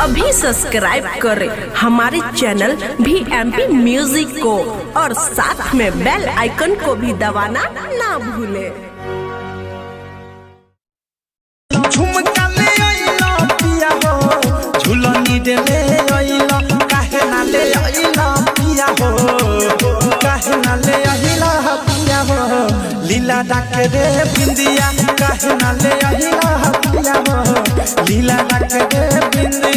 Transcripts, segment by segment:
अभी सब्सक्राइब करें हमारे चैनल VMP म्यूजिक को और साथ में बेल आइकन को भी दबाना ना भूले। झुमका ले आइला पिया हो, झुलनी दे ले आइला, काहे ना ले आइला पिया हो, काहे ना ले आइला पिया हो, लीला डाके रे बिंदिया, काहे ना ले आइला पिया हो, लीला डाके रे बिंदिया।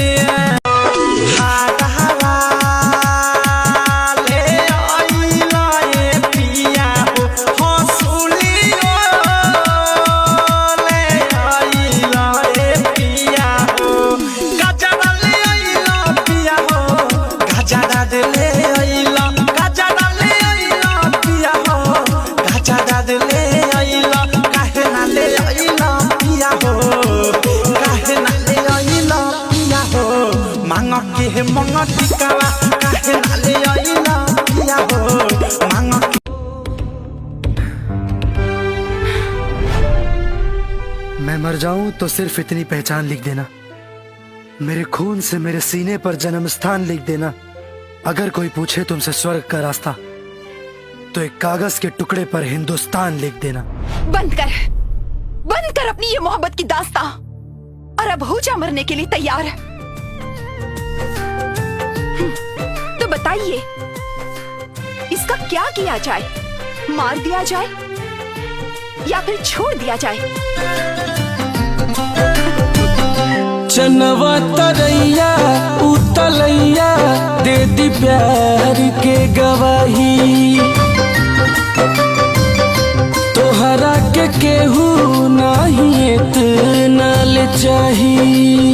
मैं मर जाऊं तो सिर्फ इतनी पहचान लिख देना, मेरे खून से मेरे सीने पर जन्म स्थान लिख देना। अगर कोई पूछे तुमसे स्वर्ग का रास्ता तो एक कागज के टुकड़े पर हिंदुस्तान लिख देना। बंद कर अपनी ये मोहब्बत की दास्तां, और अब हो जा मरने के लिए तैयार। तो बताइए इसका क्या किया जाए, मार दिया जाए या फिर छोड़ दिया जाए? चनवा तरैया उतलैया दे दी प्यार के गवाही, तोहरा के केहू नाही इतना ले चाही।